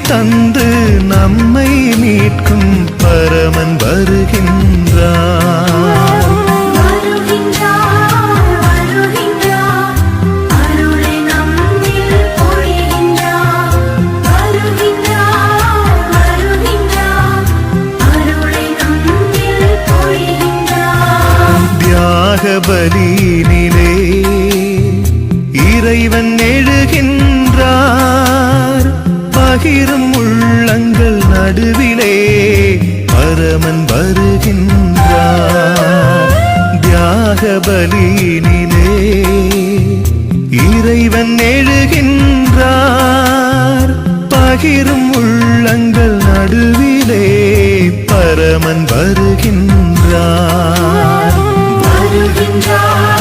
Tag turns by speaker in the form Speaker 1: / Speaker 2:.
Speaker 1: தந்து நம்மை மீட்கும் பரமன் வருகின்றார். பலியினிலே இறைவன் எழுகின்றார். பகிரும் உள்ளங்கள் நடுவிலே பரமன் வருகின்றார். தியாக பலியினிலே இறைவன் எழுகின்றார். பகிரும் உள்ளங்கள் நடுவிலே பரமன் வருகின்றார்.
Speaker 2: வருகின்றார்.